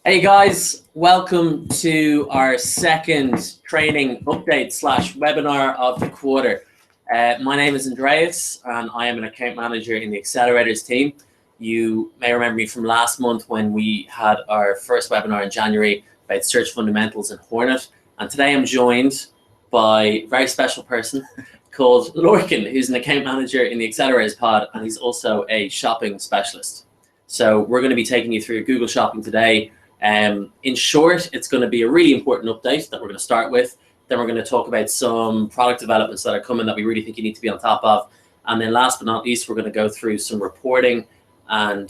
Hey guys, welcome to our second training update / webinar of the quarter. My name is Andreas and I am an account manager in the Accelerators team. You may remember me from last month when we had our first webinar in January about search fundamentals in Hornet. And today I'm joined by a very special person called Lorcan, who's an account manager in the Accelerators pod, and he's also a shopping specialist. So we're going to be taking you through Google Shopping today. In short, it's going to be a really important update that we're going to start with. Then we're going to talk about some product developments that are coming that we really think you need to be on top of. And then last but not least, we're going to go through some reporting and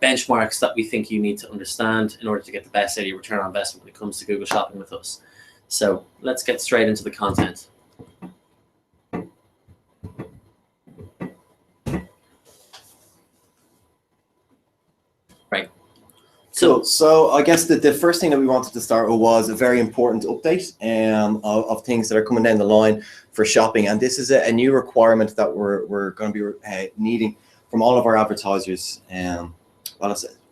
benchmarks that we think you need to understand in order to get the best out of your return on investment when it comes to Google Shopping with us. So let's get straight into the content. Right. So I guess the first thing that we wanted to start with was a very important update of things that are coming down the line for shopping. And this is a new requirement that we're going to be needing from all of our advertisers. Well,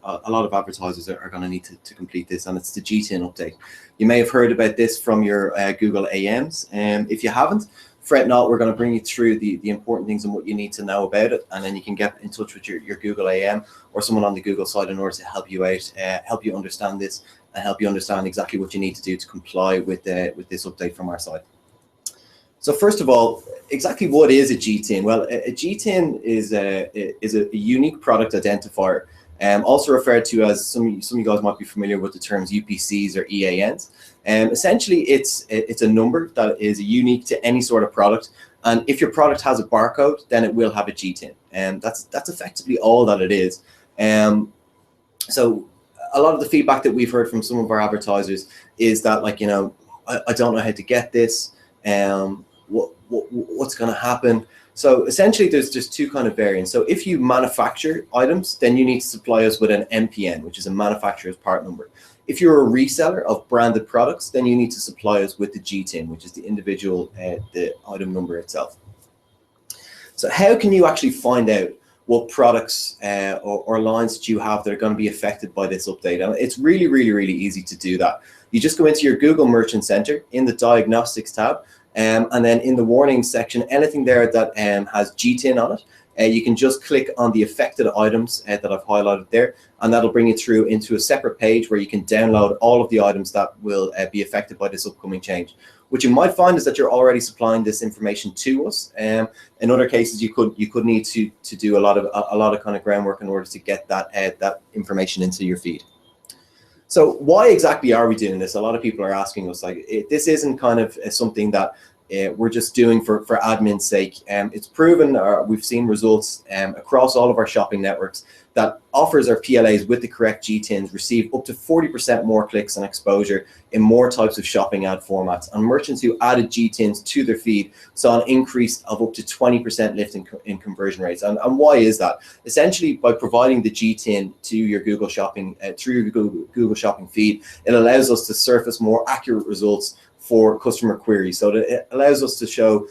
a lot of advertisers are going to need to complete this, and it's the GTN update. You may have heard about this from your Google AMs. If you haven't, fret not, we're going to bring you through the important things and what you need to know about it, and then you can get in touch with your Google AM or someone on the Google side in order to help you out, help you understand this, and help you understand exactly what you need to do to comply with this update from our side. So first of all, exactly what is a GTN? Well, a GTN is a unique product identifier, also referred to as, some of you guys might be familiar with the terms UPCs or EANs. Essentially, it's a number that is unique to any sort of product, and if your product has a barcode, then it will have a GTN, and that's effectively all that it is. So a lot of the feedback that we've heard from some of our advertisers is that, like, I don't know how to get this, what's going to happen. So essentially, there's just two kind of variants. So if you manufacture items, then you need to supply us with an MPN, which is a manufacturer's part number. If you're a reseller of branded products, then you need to supply us with the GTN, which is the individual, the item number itself. So how can you actually find out what products or lines that you have that are going to be affected by this update? And it's really, really, really easy to do that. You just go into your Google Merchant Center in the Diagnostics tab, and then in the warnings section, anything there that has GTN on it, you can just click on the affected items that I've highlighted there, and that'll bring you through into a separate page where you can download all of the items that will be affected by this upcoming change. What you might find is that you're already supplying this information to us. In other cases, you could need to do a lot of kind of groundwork in order to get that information into your feed. So why exactly are we doing this? A lot of people are asking us, like, this isn't kind of something that we're just doing for admin's sake. It's proven, we've seen results across all of our shopping networks that offers our PLAs with the correct GTNs receive up to 40% more clicks and exposure in more types of shopping ad formats. And merchants who added GTNs to their feed saw an increase of up to 20% lift in conversion rates. And why is that? Essentially, by providing the GTN to your Google Shopping, through your Google Shopping feed, it allows us to surface more accurate results for customer queries. So that it allows us to show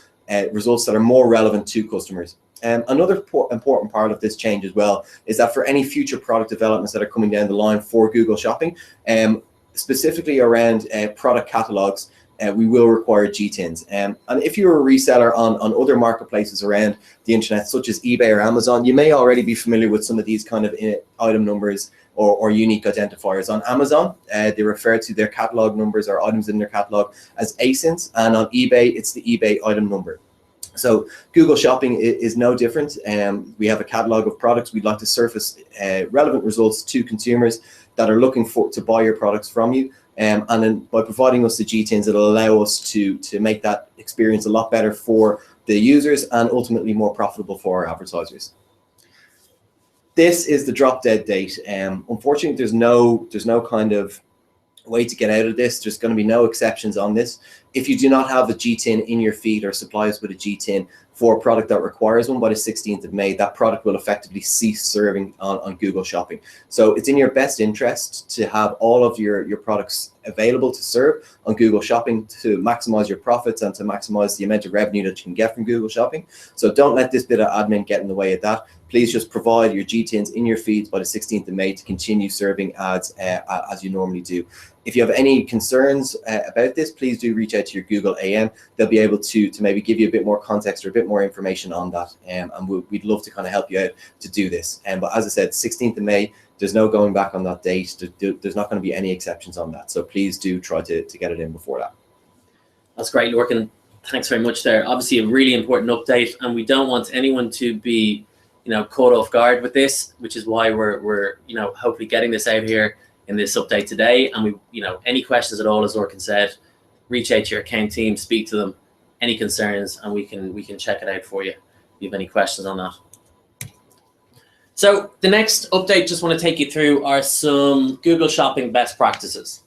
results that are more relevant to customers. Another important part of this change as well is that for any future product developments that are coming down the line for Google Shopping, specifically around product catalogs, we will require GTNs. And if you're a reseller on other marketplaces around the internet, such as eBay or Amazon, you may already be familiar with some of these kind of item numbers or unique identifiers. On Amazon, they refer to their catalog numbers or items in their catalog as ASINs, and on eBay, it's the eBay item number. So Google Shopping is no different. We have a catalog of products. We'd like to surface relevant results to consumers that are looking to buy your products from you. And then by providing us the GTNs, it'll allow us to make that experience a lot better for the users and ultimately more profitable for our advertisers. This is the drop dead date. Unfortunately, there's no kind of way to get out of this. There's going to be no exceptions on this. If you do not have a GTN in your feed or supply us with a GTN for a product that requires one by the 16th of May, that product will effectively cease serving on Google Shopping. So it's in your best interest to have all of your products available to serve on Google Shopping to maximize your profits and to maximize the amount of revenue that you can get from Google Shopping. So don't let this bit of admin get in the way of that. please just provide your GTINs in your feeds by the 16th of May to continue serving ads as you normally do. If you have any concerns about this, please do reach out to your Google AM. They'll be able to maybe give you a bit more context or a bit more information on that. And we'd love to kind of help you out to do this. But as I said, 16th of May, there's no going back on that date. There's not going to be any exceptions on that. So please do try to get it in before that. That's great, Lorcan. Thanks very much there. Obviously a really important update, and we don't want anyone to be, caught off guard with this, which is why we're hopefully getting this out here in this update today. And we, any questions at all, as Lorcan said, reach out to your account team, speak to them, any concerns, and we can check it out for you if you have any questions on that. So the next update, just want to take you through are some Google Shopping best practices.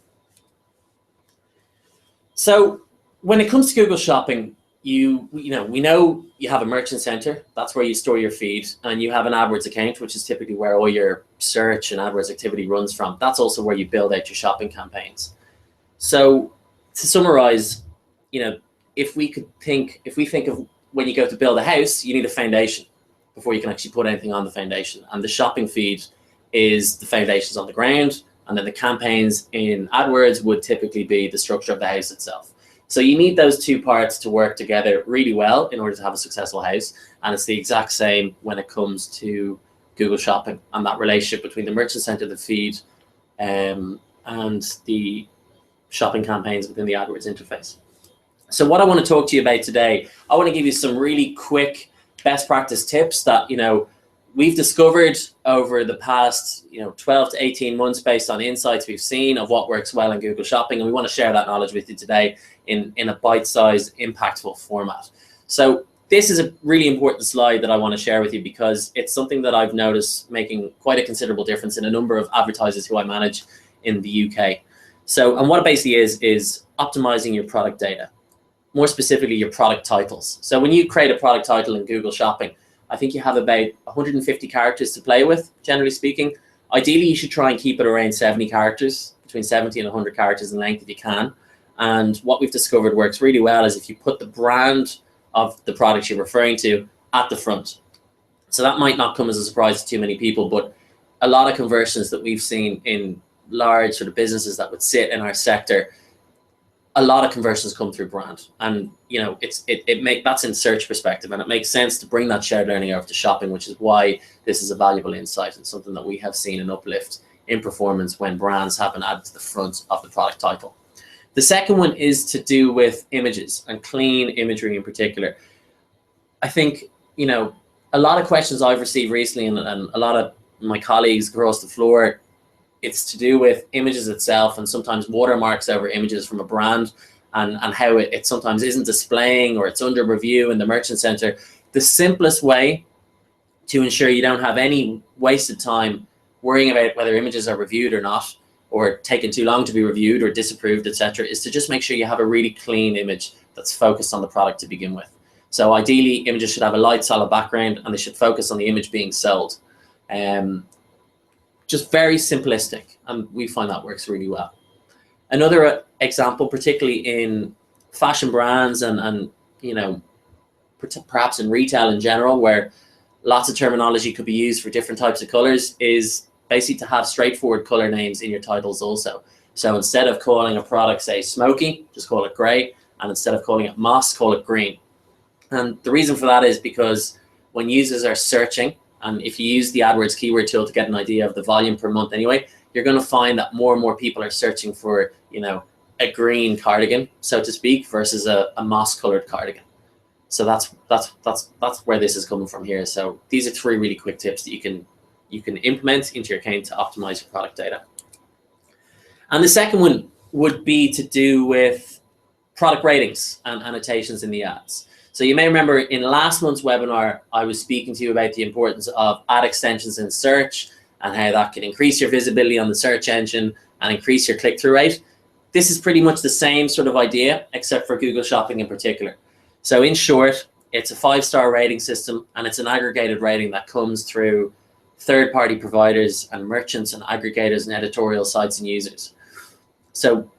So when it comes to Google Shopping, we know you have a merchant center. That's where you store your feed, and you have an AdWords account, which is typically where all your search and AdWords activity runs from. That's also where you build out your shopping campaigns. So to summarize, if we think of when you go to build a house, you need a foundation before you can actually put anything on the foundation. And the shopping feed is the foundations on the ground, and then the campaigns in AdWords would typically be the structure of the house itself. So you need those two parts to work together really well in order to have a successful house. And it's the exact same when it comes to Google Shopping and that relationship between the merchant center, the feed, and the shopping campaigns within the AdWords interface. So what I want to talk to you about today, I want to give you some really quick best practice tips that, we've discovered over the past 12 to 18 months based on insights we've seen of what works well in Google Shopping, and we want to share that knowledge with you today in a bite-sized, impactful format. So this is a really important slide that I want to share with you because it's something that I've noticed making quite a considerable difference in a number of advertisers who I manage in the UK. So, and what it basically is optimizing your product data, more specifically your product titles. So when you create a product title in Google Shopping, I think you have about 150 characters to play with, generally speaking. Ideally, you should try and keep it around 70 characters, between 70 and 100 characters in length if you can. And what we've discovered works really well is if you put the brand of the product you're referring to at the front. So that might not come as a surprise to too many people, but a lot of conversions that we've seen in large sort of businesses that would sit in our sector, a lot of conversions come through brand, and that's in search perspective, and it makes sense to bring that shared learning over to shopping, which is why this is a valuable insight and something that we have seen an uplift in performance when brands have been added to the front of the product title. The second one is to do with images and clean imagery in particular. I think a lot of questions I've received recently, and a lot of my colleagues across the floor, it's to do with images itself and sometimes watermarks over images from a brand and how it sometimes isn't displaying or it's under review in the merchant center. The simplest way to ensure you don't have any wasted time worrying about whether images are reviewed or not, or taking too long to be reviewed or disapproved, etc., is to just make sure you have a really clean image that's focused on the product to begin with. So ideally, images should have a light, solid background, and they should focus on the image being sold. Just very simplistic, and we find that works really well. Another example, particularly in fashion brands and perhaps in retail in general, where lots of terminology could be used for different types of colors, is basically to have straightforward color names in your titles also. So instead of calling a product, say, smoky, just call it gray, and instead of calling it moss, call it green. And the reason for that is because when users are searching, and if you use the AdWords keyword tool to get an idea of the volume per month anyway, you're going to find that more and more people are searching for, a green cardigan, so to speak, versus a moss-colored cardigan. So that's where this is coming from here. So these are 3 really quick tips that you can implement into your account to optimize your product data. And the second one would be to do with product ratings and annotations in the ads. So you may remember in last month's webinar, I was speaking to you about the importance of ad extensions in search and how that can increase your visibility on the search engine and increase your click-through rate. This is pretty much the same sort of idea, except for Google Shopping in particular. So in short, it's a 5-star rating system, and it's an aggregated rating that comes through third-party providers and merchants and aggregators and editorial sites and users. So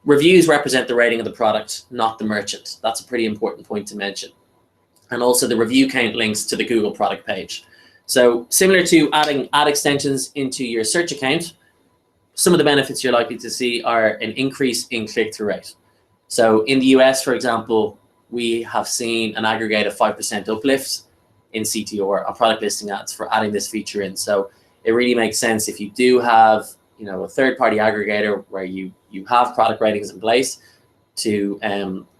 reviews represent the rating of the product, not the merchant. That's a pretty important point to mention. And also the review count links to the Google product page. So similar to adding ad extensions into your search account, some of the benefits you're likely to see are an increase in click-through rate. So in the US, for example, we have seen an aggregated 5% uplift in CTR on product listing ads for adding this feature in. So it really makes sense if you do have, you know, a third-party aggregator where you have product ratings in place to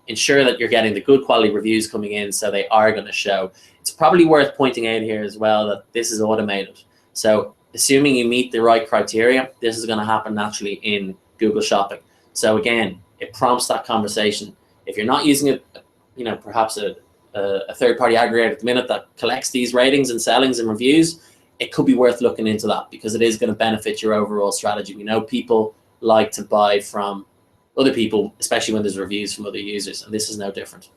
ensure that you're getting the good quality reviews coming in, so they are going to show. It's probably worth pointing out here as well that this is automated. So assuming you meet the right criteria, this is going to happen naturally in Google Shopping. So again, it prompts that conversation. If you're not using it, you know, perhaps a third-party aggregator at the minute that collects these ratings and sellings and reviews, it could be worth looking into that because it is going to benefit your overall strategy. We know people like to buy from other people, especially when there's reviews from other users, and this is no different.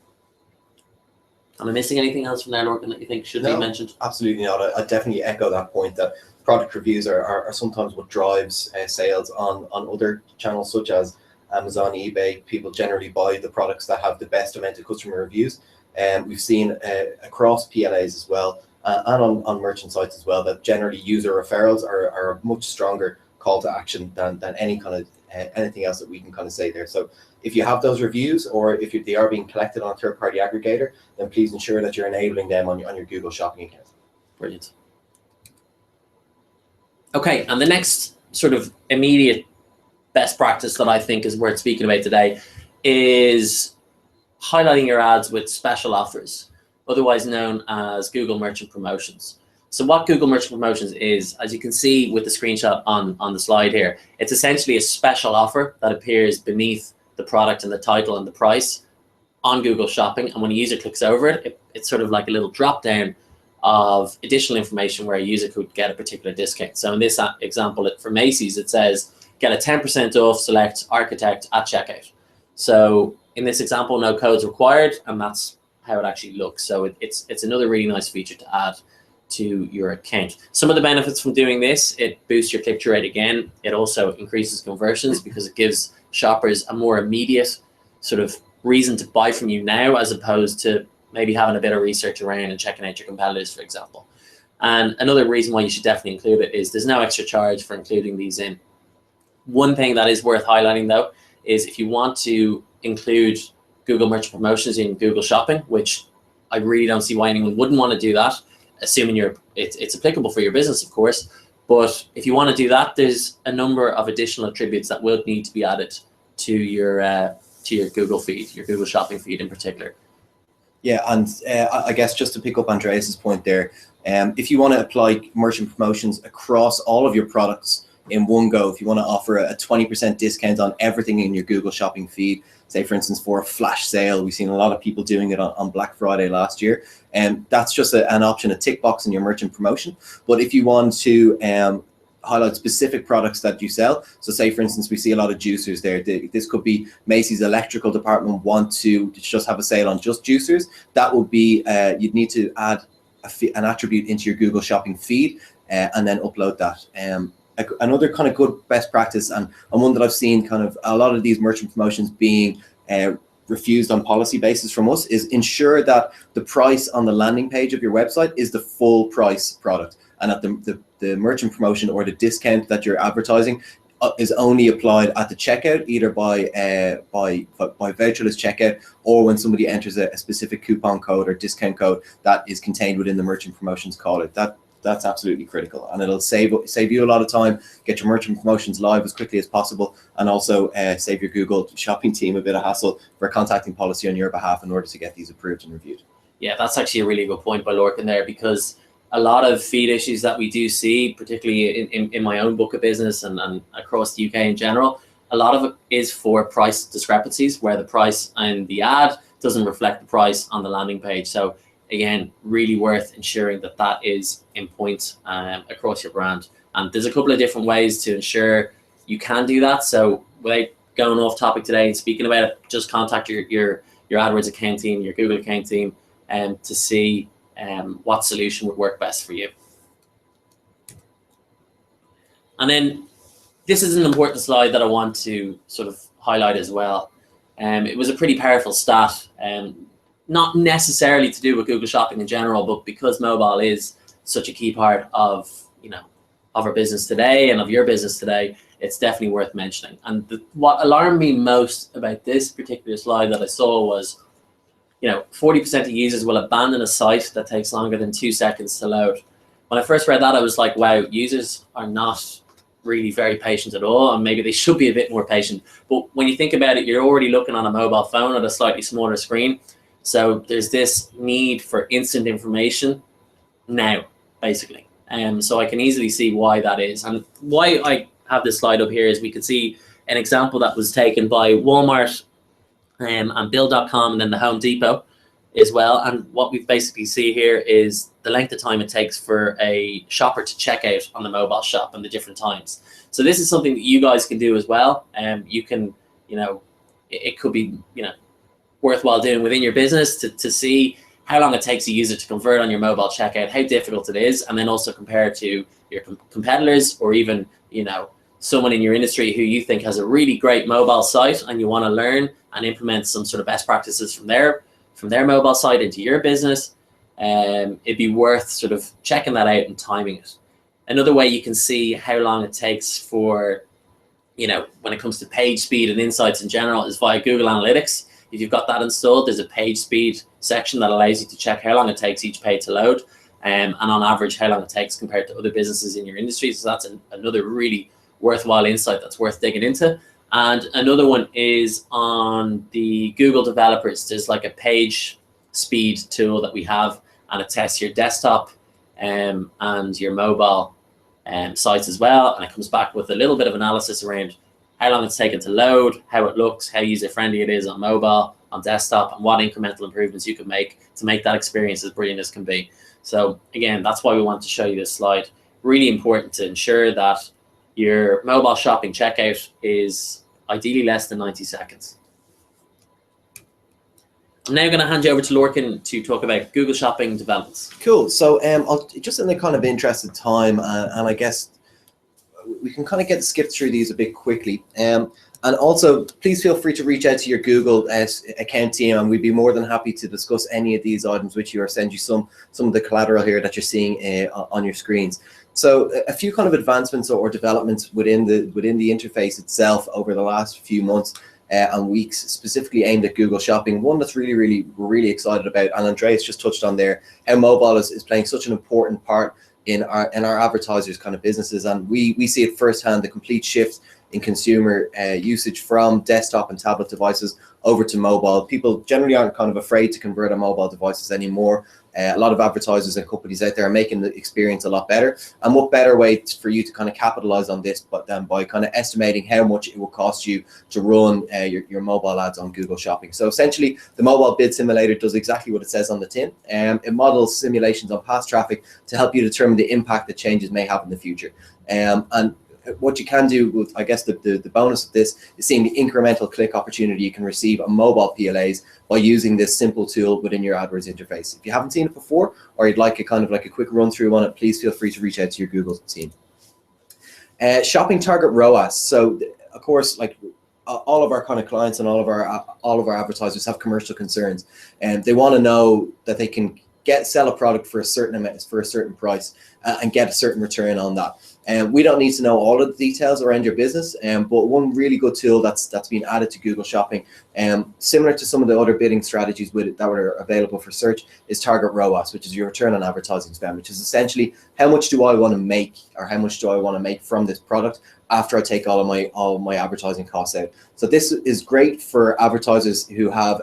Am I missing anything else from there, Lorcan, that you think should be mentioned? Absolutely not. I definitely echo that point that product reviews are sometimes what drives sales on other channels such as Amazon, eBay. People generally buy the products that have the best amount of customer reviews. And we've seen across PLAs as well and on merchant sites as well that generally user referrals are a much stronger call to action than any kind of anything else that we can kind of say there. So if you have those reviews or if they are being collected on a third-party aggregator, then please ensure that you're enabling them on your Google Shopping account. Brilliant. Okay, and the next sort of immediate best practice that I think is worth speaking about today is highlighting your ads with special offers, otherwise known as Google Merchant Promotions. So what Google Merchant Promotions is, as you can see with the screenshot on the slide here, it's essentially a special offer that appears beneath the product and the title and the price on Google Shopping. And when a user clicks over it, it's sort of like a little drop down of additional information where a user could get a particular discount. So in this example for Macy's, it says, get a 10% off select architect at checkout. So in this example, no codes required, and that's how it actually looks. So it's another really nice feature to add to your account. Some of the benefits from doing this, it boosts your click-through rate again. It also increases conversions because it gives shoppers a more immediate sort of reason to buy from you now, as opposed to maybe having a bit of research around and checking out your competitors, for example. And another reason why you should definitely include it is there's no extra charge for including these in. One thing that is worth highlighting though, is if you want to include Google Merchant Promotions in Google Shopping, which I really don't see why anyone wouldn't want to do that, assuming it's applicable for your business, of course. But if you want to do that, there's a number of additional attributes that will need to be added to your Google feed, your Google Shopping feed in particular. Yeah, and I guess just to pick up Andreas's point there, if you want to apply merchant promotions across all of your products in one go, if you want to offer a 20% discount on everything in your Google Shopping feed, say for instance for a flash sale, we've seen a lot of people doing it on Black Friday last year, and that's just an option, a tick box in your merchant promotion. But if you want to highlight specific products that you sell, so say for instance we see a lot of juicers there, this could be Macy's electrical department want to just have a sale on just juicers, that would be you'd need to add an attribute into your Google Shopping feed and then upload that. Another kind of good best practice, and one that I've seen kind of a lot of these merchant promotions being refused on policy basis from us, is ensure that the price on the landing page of your website is the full price product, and that the merchant promotion or the discount that you're advertising is only applied at the checkout, either by voucherless checkout, or when somebody enters a specific coupon code or discount code that is contained within the merchant promotions call. That's absolutely critical, and it'll save you a lot of time, get your merchant promotions live as quickly as possible, and also save your Google Shopping team a bit of hassle for contacting policy on your behalf in order to get these approved and reviewed. Yeah, that's actually a really good point by Lorcan there, because a lot of feed issues that we do see, particularly in my own book of business and across the UK in general, a lot of it is for price discrepancies where the price in the ad doesn't reflect the price on the landing page. So again, really worth ensuring that that is in point across your brand. And there's a couple of different ways to ensure you can do that. So without going off topic today and speaking about it, just contact your AdWords account team, your Google account team, to see what solution would work best for you. And then this is an important slide that I want to sort of highlight as well. It was a pretty powerful stat, not necessarily to do with Google Shopping in general, but because mobile is such a key part of, of our business today and of your business today, it's definitely worth mentioning. And what alarmed me most about this particular slide that I saw was, 40% of users will abandon a site that takes longer than 2 seconds to load. When I first read that, I was like, wow, users are not really very patient at all, and maybe they should be a bit more patient. But when you think about it, you're already looking on a mobile phone at a slightly smaller screen. So there's this need for instant information now, basically. So I can easily see why that is. And why I have this slide up here is we could see an example that was taken by Walmart and Bill.com and then the Home Depot as well. And what we basically see here is the length of time it takes for a shopper to check out on the mobile shop and the different times. So this is something that you guys can do as well. You can, it could be, worthwhile doing within your business to see how long it takes a user to convert on your mobile checkout, how difficult it is, and then also compare it to your competitors, or even, someone in your industry who you think has a really great mobile site and you want to learn and implement some sort of best practices from their mobile site into your business. It'd be worth sort of checking that out and timing it. Another way you can see how long it takes for, when it comes to page speed and insights in general, is via Google Analytics. If you've got that installed, there's a page speed section that allows you to check how long it takes each page to load, and on average how long it takes compared to other businesses in your industry. So that's another really worthwhile insight that's worth digging into. And another one is on the Google developers. There's like a page speed tool that we have, and it tests your desktop and your mobile sites as well. And it comes back with a little bit of analysis around how long it's taken to load, how it looks, how user-friendly it is on mobile, on desktop, and what incremental improvements you can make to make that experience as brilliant as can be. So again, that's why we want to show you this slide. Really important to ensure that your mobile shopping checkout is ideally less than 90 seconds. I'm now going to hand you over to Lorcan to talk about Google Shopping developments. Cool. So I'll just in the kind of interest of time, and I guess we can kind of skip through these a bit quickly. And also, please feel free to reach out to your Google account team, and we'd be more than happy to discuss any of these items with you, or send you some of the collateral here that you're seeing on your screens. So a few kind of advancements or developments within the interface itself over the last few months and weeks, specifically aimed at Google Shopping. One that's really excited about, and Andreas just touched on there, how mobile is playing such an important part in our advertisers' kind of businesses, and we see it firsthand, the complete shift in consumer usage from desktop and tablet devices over to mobile. People generally aren't kind of afraid to convert on mobile devices anymore. A lot of advertisers and companies out there are making the experience a lot better. And what better way for you to kind of capitalize on this but then by kind of estimating how much it will cost you to run your mobile ads on Google Shopping. So essentially, the mobile bid simulator does exactly what it says on the tin. It models simulations on past traffic to help you determine the impact that changes may have in the future. And what you can do with, I guess, the bonus of this is seeing the incremental click opportunity you can receive on mobile PLAs by using this simple tool within your AdWords interface. If you haven't seen it before, or you'd like a kind of like a quick run through on it, please feel free to reach out to your Google team. Shopping target ROAS. So of course, like all of our kind of clients and all of our advertisers have commercial concerns, and they want to know that they can sell a product for a certain amount, for a certain price, and get a certain return on that. And we don't need to know all of the details around your business, but one really good tool that's been added to Google Shopping, similar to some of the other bidding strategies that were available for search, is target ROAS, which is your return on advertising spend, which is essentially how much do I want to make, or how much do I want to make from this product after I take all of my advertising costs out. So this is great for advertisers who have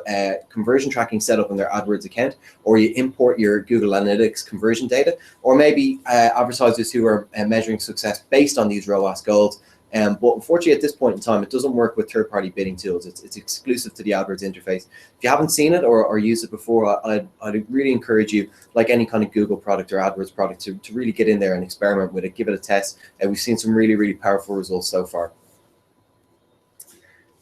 conversion tracking set up in their AdWords account, or you import your Google Analytics conversion data, or maybe advertisers who are measuring success based on these ROAS goals. But unfortunately, at this point in time, it doesn't work with third-party bidding tools. It's exclusive to the AdWords interface. If you haven't seen it or used it before, I'd really encourage you, like any kind of Google product or AdWords product, to really get in there and experiment with it, give it a test. We've seen some really powerful results so far.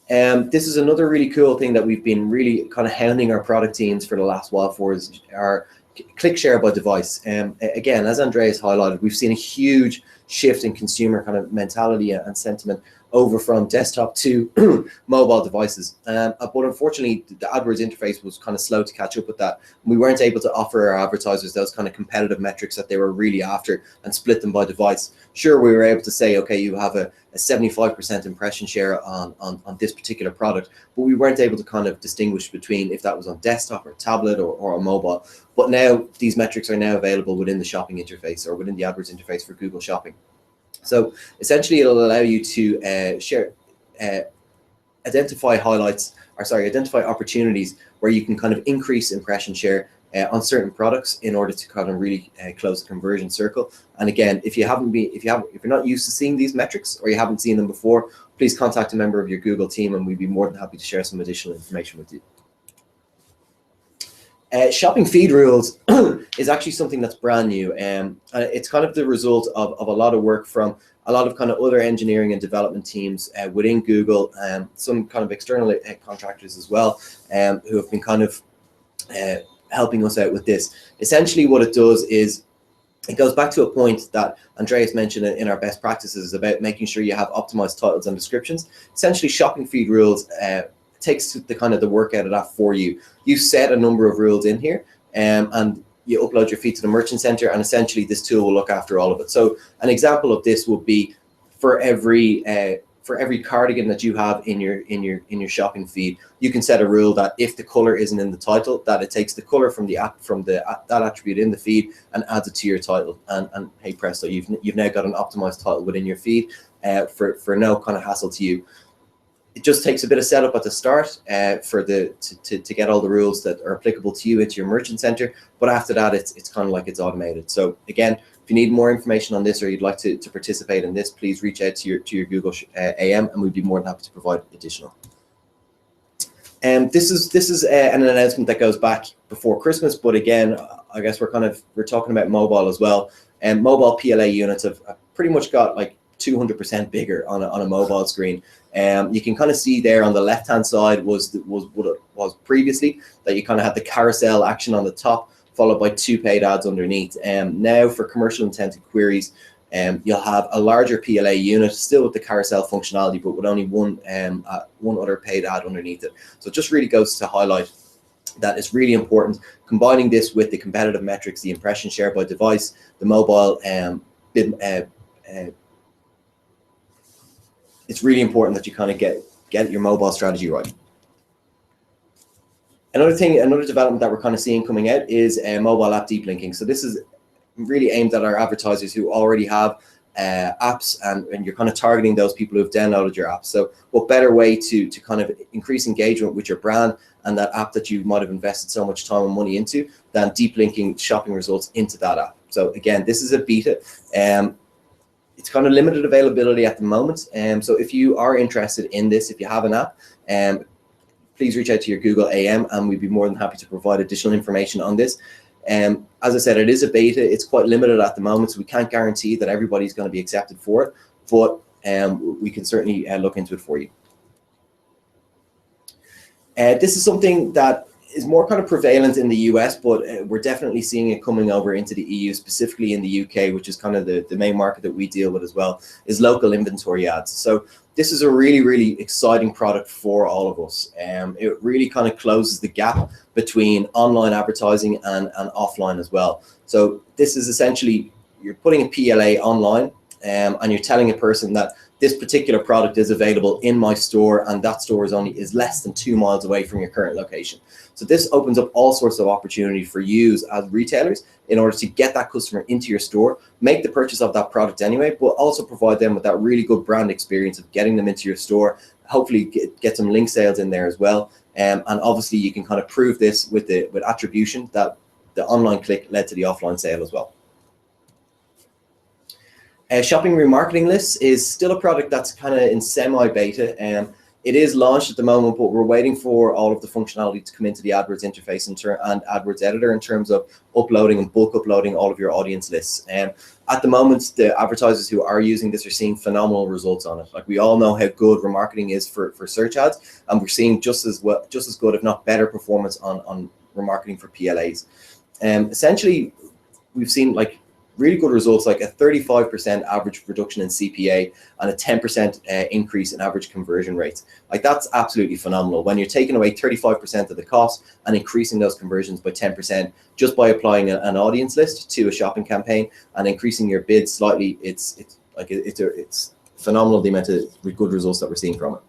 This is another really cool thing that we've been really kind of hounding our product teams for the last while for, is our click share by device. Again, as Andreas highlighted, we've seen a huge shift in consumer kind of mentality and sentiment over from desktop to mobile devices. But unfortunately, the AdWords interface was kind of slow to catch up with that. We weren't able to offer our advertisers those kind of competitive metrics that they were really after and split them by device. Sure, we were able to say, okay, you have a 75% impression share on this particular product, but we weren't able to kind of distinguish between if that was on desktop or tablet or on mobile. But now these metrics are now available within the shopping interface or within the AdWords interface for Google Shopping. So essentially, it'll allow you to identify opportunities where you can kind of increase impression share on certain products in order to kind of really close the conversion circle. And again, if you're not used to seeing these metrics or you haven't seen them before, please contact a member of your Google team, and we'd be more than happy to share some additional information with you. Shopping feed rules is actually something that's brand new. It's kind of the result of a lot of work from a lot of kind of other engineering and development teams within Google, some kind of external contractors as well, who have been kind of helping us out with this. Essentially what it does is it goes back to a point that Andreas mentioned in our best practices about making sure you have optimized titles and descriptions. Essentially, shopping feed rules takes the kind of the work out of that for you. You set a number of rules in here, and you upload your feed to the merchant center, and essentially this tool will look after all of it. So an example of this would be for every cardigan that you have in your shopping feed, you can set a rule that if the color isn't in the title, that it takes the color from that attribute in the feed and adds it to your title. And hey presto, you've now got an optimized title within your feed for no kind of hassle to you. It just takes a bit of setup at the start to get all the rules that are applicable to you into your merchant center. But after that, it's kind of like it's automated. So again, if you need more information on this or you'd like to participate in this, please reach out to your Google AM, and we'd be more than happy to provide additional. This is an announcement that goes back before Christmas, but again, I guess we're talking about mobile as well. And mobile PLA units have pretty much got like 200% bigger on a mobile screen. You can kind of see there on the left hand side was what it was previously, that you kind of had the carousel action on the top followed by 2 paid ads underneath. Now for commercial intent queries, you'll have a larger PLA unit still with the carousel functionality, but with only one other paid ad underneath it. So it just really goes to highlight that it's really important combining this with the competitive metrics, the impression share by device, the mobile it's really important that you kind of get your mobile strategy right. Another development that we're kind of seeing coming out is mobile app deep linking. So this is really aimed at our advertisers who already have apps, and you're kind of targeting those people who have downloaded your app. So what better way to kind of increase engagement with your brand and that app that you might have invested so much time and money into than deep linking shopping results into that app. So again, this is a beta. It's kind of limited availability at the moment. So if you are interested in this, if you have an app, please reach out to your Google AM, and we'd be more than happy to provide additional information on this. As I said, it is a beta. It's quite limited at the moment, so we can't guarantee that everybody's going to be accepted for it, but we can certainly look into it for you. This is something that is more kind of prevalent in the US, but we're definitely seeing it coming over into the EU, specifically in the UK, which is kind of the main market that we deal with as well, is local inventory ads. So this is a really, really exciting product for all of us. It really kind of closes the gap between online advertising and offline as well. So this is essentially, you're putting a PLA online, and you're telling a person that this particular product is available in my store, and that store is less than 2 miles away from your current location. So this opens up all sorts of opportunity for you as retailers in order to get that customer into your store, make the purchase of that product anyway, but also provide them with that really good brand experience of getting them into your store, hopefully get some link sales in there as well. And obviously you can kind of prove this with attribution that the online click led to the offline sale as well. Shopping remarketing lists is still a product that's kind of in semi-beta. It is launched at the moment, but we're waiting for all of the functionality to come into the AdWords interface and AdWords editor in terms of uploading and bulk uploading all of your audience lists. At the moment, the advertisers who are using this are seeing phenomenal results on it. Like, we all know how good remarketing is for search ads, and we're seeing just as good, if not better, performance on remarketing for PLAs. Essentially, we've seen like really good results, like a 35% average reduction in CPA and a 10% increase in average conversion rates. Like, that's absolutely phenomenal. When you're taking away 35% of the cost and increasing those conversions by 10% just by applying an audience list to a shopping campaign and increasing your bids slightly, it's phenomenal, the amount of good results that we're seeing from it.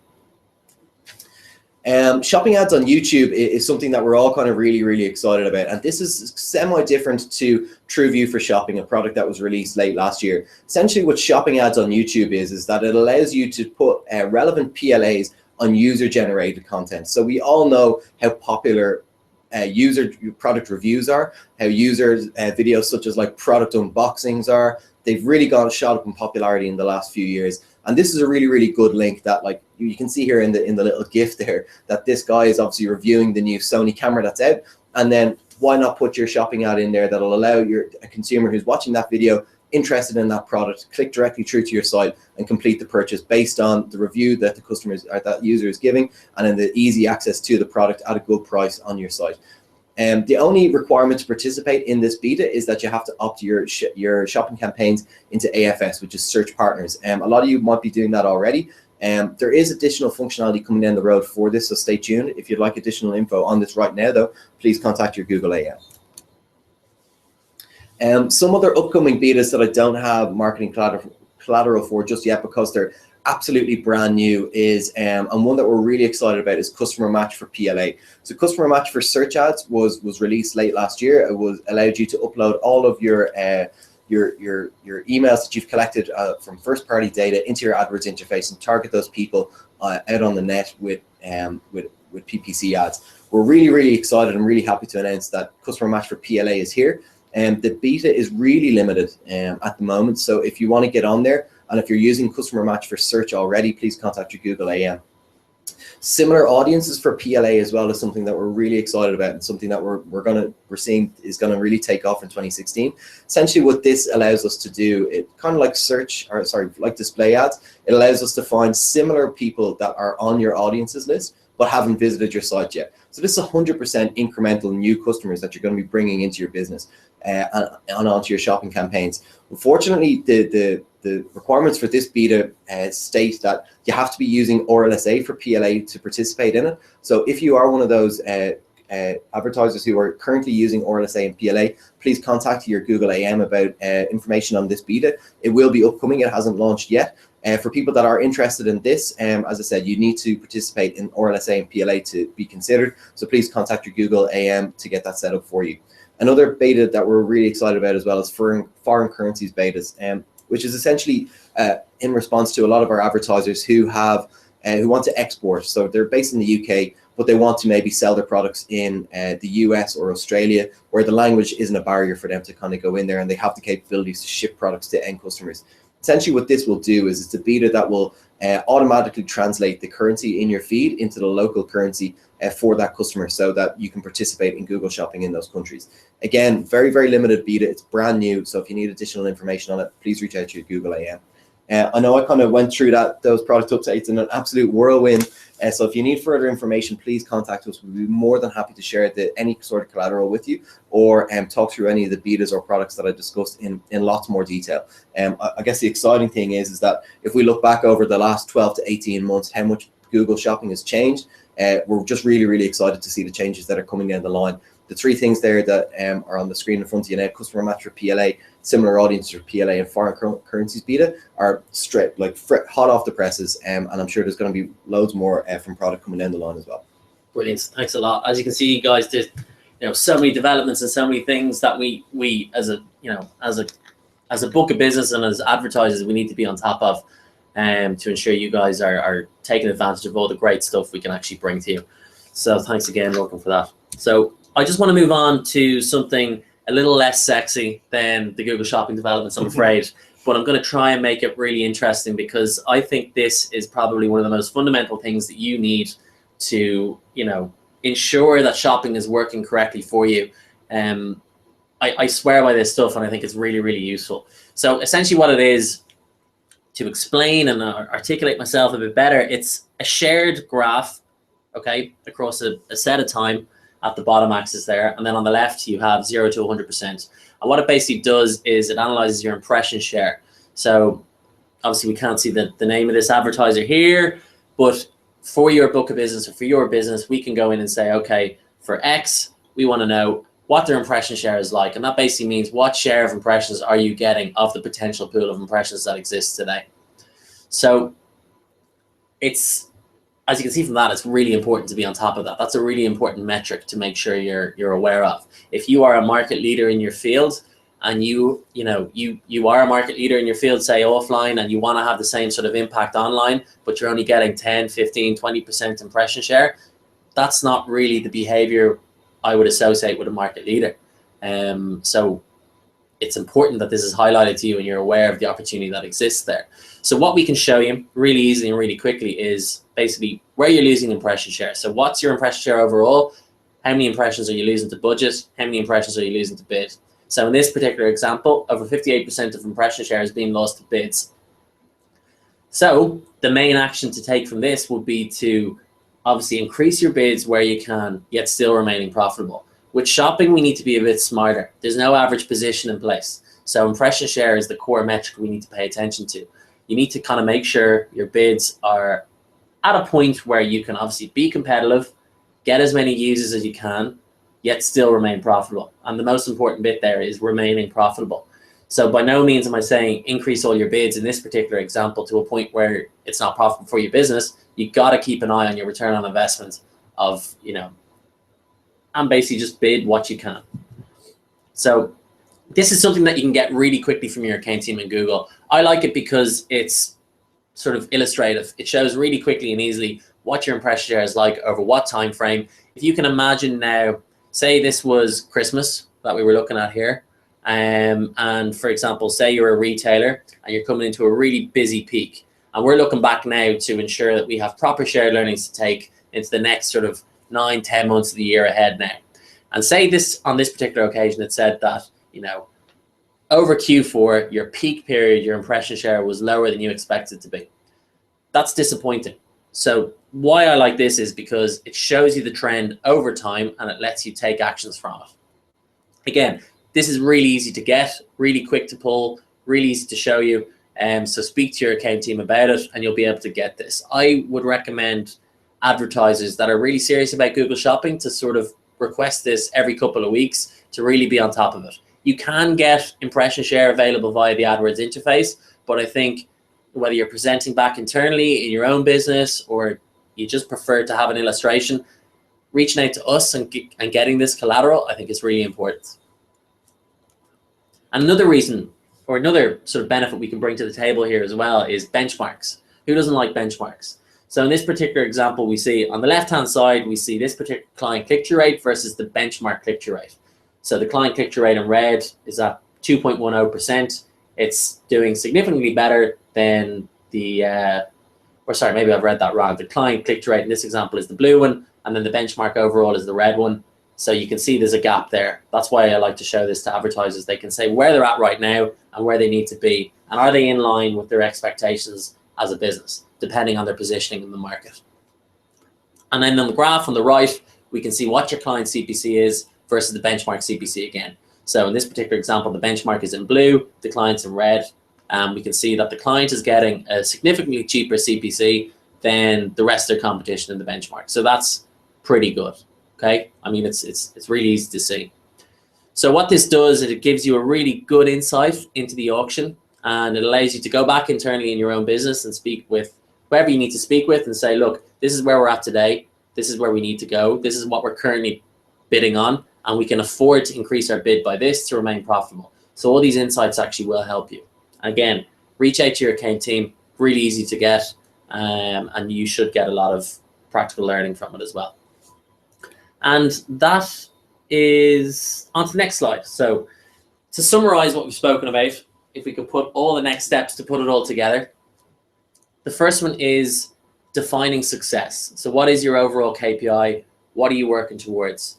Shopping ads on YouTube is something that we're all kind of really excited about, and this is semi-different to TrueView for Shopping, a product that was released late last year. Essentially, what shopping ads on YouTube is that it allows you to put relevant PLAs on user-generated content. So we all know how popular user product reviews are, how users videos such as like product unboxings are. They've really shot up in popularity in the last few years. And this is a really good link that, like, you can see here in the little GIF there, that this guy is obviously reviewing the new Sony camera that's out. And then why not put your shopping ad in there that'll allow a consumer who's watching that video, interested in that product, click directly through to your site and complete the purchase based on the review that the customers or that user is giving, and then the easy access to the product at a good price on your site. The only requirement to participate in this beta is that you have to opt your shopping campaigns into AFS, which is Search Partners. A lot of you might be doing that already. There is additional functionality coming down the road for this, so stay tuned. If you'd like additional info on this right now, though, please contact your Google AM. Some other upcoming betas that I don't have marketing collateral for just yet because they're absolutely brand new is, and one that we're really excited about is Customer Match for PLA. So Customer Match for search ads was released late last year. It allowed you to upload all of your emails that you've collected from first-party data into your AdWords interface and target those people out on the net with PPC ads. We're really excited and really happy to announce that Customer Match for PLA is here. The beta is really limited at the moment. So if you want to get on there, and if you're using Customer Match for search already, please contact your Google AM. Similar audiences for PLA as well is something that we're really excited about, and something that we're seeing is gonna really take off in 2016. Essentially, what this allows us to do, it kind of like like display ads. It allows us to find similar people that are on your audiences list but haven't visited your site yet. So this is 100% incremental new customers that you're going to be bringing into your business and onto your shopping campaigns. Unfortunately, the requirements for this beta state that you have to be using RLSA for PLA to participate in it. So if you are one of those advertisers who are currently using RLSA and PLA, please contact your Google AM about information on this beta. It will be upcoming. It hasn't launched yet. For people that are interested in this, as I said, you need to participate in RLSA and PLA to be considered. So please contact your Google AM to get that set up for you. Another beta that we're really excited about as well is foreign currencies betas, which is essentially in response to a lot of our advertisers who want to export. So they're based in the UK, but they want to maybe sell their products in the US or Australia, where the language isn't a barrier for them to kind of go in there, and they have the capabilities to ship products to end customers. Essentially what this will do is it's a beta that will automatically translate the currency in your feed into the local currency for that customer, so that you can participate in Google Shopping in those countries. Again, very limited beta. It's brand new, so if you need additional information on it, please reach out to your Google AM. I know I kind of went through those product updates in an absolute whirlwind. So if you need further information, please contact us. We'll be more than happy to share any sort of collateral with you, or talk through any of the betas or products that I discussed in lots more detail. I guess the exciting thing is that if we look back over the last 12 to 18 months, how much Google Shopping has changed, we're just really excited to see the changes that are coming down the line. The three things there that are on the screen in front of you now: Customer Match for PLA, similar audiences for PLA, and foreign currencies beta are straight, like hot off the presses, and I'm sure there's going to be loads more from product coming down the line as well. Brilliant, thanks a lot. As you can see, guys, there's so many developments and so many things that we as a book of business and as advertisers we need to be on top of, to ensure you guys are taking advantage of all the great stuff we can actually bring to you. So thanks again, welcome for that. So I just want to move on to something a little less sexy than the Google Shopping developments, I'm afraid, but I'm going to try and make it really interesting, because I think this is probably one of the most fundamental things that you need to, ensure that shopping is working correctly for you. I swear by this stuff, and I think it's really useful. So essentially what it is, to explain and articulate myself a bit better, it's a shared graph, okay, across a set of time, at the bottom axis there. And then on the left, you have 0 to 100%. And what it basically does is it analyzes your impression share. So obviously we can't see the name of this advertiser here, but for your book of business or for your business, we can go in and say, okay, for X, we want to know what their impression share is like. And that basically means what share of impressions are you getting of the potential pool of impressions that exists today. So it's, as you can see from that, it's really important to be on top of that. That's a really important metric to make sure you're aware of. If you are a market leader in your field and you are a market leader in your field, say offline, and you want to have the same sort of impact online, but you're only getting 10, 15, 20% impression share, that's not really the behavior I would associate with a market leader. So it's important that this is highlighted to you and you're aware of the opportunity that exists there. So what we can show you really easily and really quickly is basically where you're losing impression share. So what's your impression share overall? How many impressions are you losing to budget? How many impressions are you losing to bid? So in this particular example, over 58% of impression share is being lost to bids. So the main action to take from this would be to obviously increase your bids where you can, yet still remaining profitable. With shopping, we need to be a bit smarter. There's no average position in place. So impression share is the core metric we need to pay attention to. You need to kind of make sure your bids are at a point where you can obviously be competitive, get as many users as you can, yet still remain profitable. And the most important bit there is remaining profitable. So by no means am I saying increase all your bids in this particular example to a point where it's not profitable for your business. You got to keep an eye on your return on investment of, and basically just bid what you can. So this is something that you can get really quickly from your account team in Google. I like it because it's sort of illustrative. It shows really quickly and easily what your impression share is like over what time frame. If you can imagine now, say this was Christmas that we were looking at here. And for example, say you're a retailer and you're coming into a really busy peak. And we're looking back now to ensure that we have proper shared learnings to take into the next sort of 9, 10 months of the year ahead now. And say this, on this particular occasion, it said that, over Q4, your peak period, your impression share was lower than you expected to be. That's disappointing. So why I like this is because it shows you the trend over time and it lets you take actions from it. Again, this is really easy to get, really quick to pull, really easy to show you. So speak to your account team about it and you'll be able to get this. I would recommend advertisers that are really serious about Google Shopping to sort of request this every couple of weeks to really be on top of it. You can get impression share available via the AdWords interface, but I think whether you're presenting back internally in your own business or you just prefer to have an illustration, reaching out to us and getting this collateral, I think is really important. And another reason, or another sort of benefit we can bring to the table here as well, is benchmarks. Who doesn't like benchmarks? So in this particular example, we see on the left-hand side, we see this particular client click-through rate versus the benchmark click-through rate. So the client click-through rate in red is at 2.10%. It's doing significantly better than the, or sorry, maybe I've read that wrong. The client click-through rate in this example is the blue one, and then the benchmark overall is the red one. So you can see there's a gap there. That's why I like to show this to advertisers. They can say where they're at right now and where they need to be, and are they in line with their expectations as a business, depending on their positioning in the market. And then on the graph on the right, we can see what your client CPC is versus the benchmark CPC again. So in this particular example, the benchmark is in blue, the client's in red. We can see that the client is getting a significantly cheaper CPC than the rest of their competition in the benchmark. So that's pretty good. Okay, I mean, it's really easy to see. So what this does is it gives you a really good insight into the auction, and it allows you to go back internally in your own business and speak with whoever you need to speak with and say, look, this is where we're at today. This is where we need to go. This is what we're currently bidding on, and we can afford to increase our bid by this to remain profitable. So all these insights actually will help you. Again, reach out to your account team, really easy to get, and you should get a lot of practical learning from it as well. And that is on to the next slide. So to summarize what we've spoken about, if we could put all the next steps to put it all together, the first one is defining success. So what is your overall KPI? What are you working towards?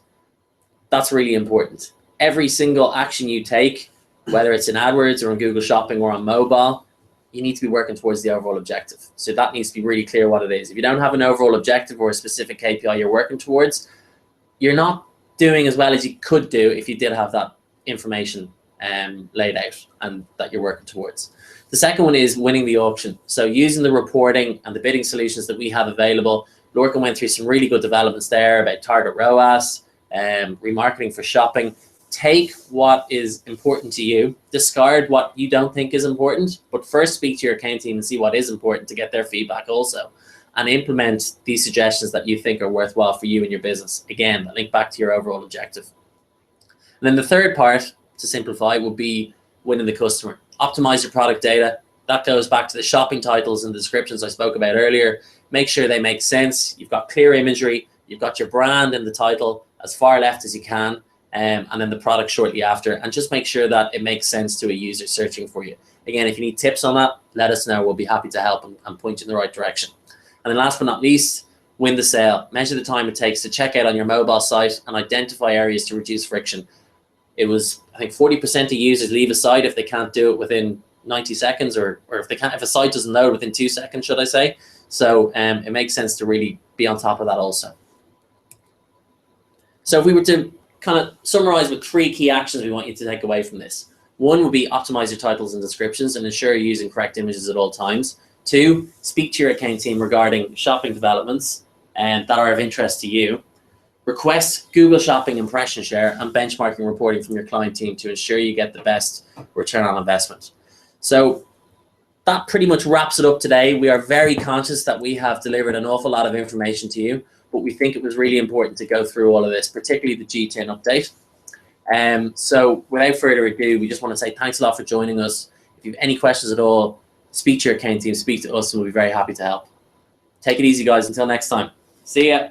That's really important. Every single action you take, whether it's in AdWords or in Google Shopping or on mobile, you need to be working towards the overall objective. So that needs to be really clear what it is. If you don't have an overall objective or a specific KPI you're working towards, you're not doing as well as you could do if you did have that information laid out and that you're working towards. The second one is winning the auction. So using the reporting and the bidding solutions that we have available, Lorcan went through some really good developments there about target ROAS, remarketing for shopping. Take what is important to you, discard what you don't think is important, but first speak to your account team and see what is important to get their feedback also, and implement these suggestions that you think are worthwhile for you and your business. Again, that link back to your overall objective. And then the third part, to simplify, would be winning the customer. Optimize your product data. That goes back to the shopping titles and the descriptions I spoke about earlier. Make sure they make sense. You've got clear imagery. You've got your brand in the title as far left as you can, and then the product shortly after. And just make sure that it makes sense to a user searching for you. Again, if you need tips on that, let us know. We'll be happy to help and point you in the right direction. And then last but not least, win the sale. Measure the time it takes to check out on your mobile site and identify areas to reduce friction. It was, I think, 40% of users leave a site if they can't do it within 90 seconds, or if they can't, if a site doesn't load within 2 seconds, should I say. So it makes sense to really be on top of that also. So if we were to kind of summarize with 3 key actions we want you to take away from this. 1 would be optimize your titles and descriptions and ensure you're using correct images at all times. 2, speak to your account team regarding shopping developments that are of interest to you. Request Google Shopping impression share and benchmarking reporting from your client team to ensure you get the best return on investment. So that pretty much wraps it up today. We are very conscious that we have delivered an awful lot of information to you, but we think it was really important to go through all of this, particularly the G10 update. So without further ado, we just want to say thanks a lot for joining us. If you have any questions at all, speak to your account team, speak to us, and we'll be very happy to help. Take it easy, guys. Until next time. See ya.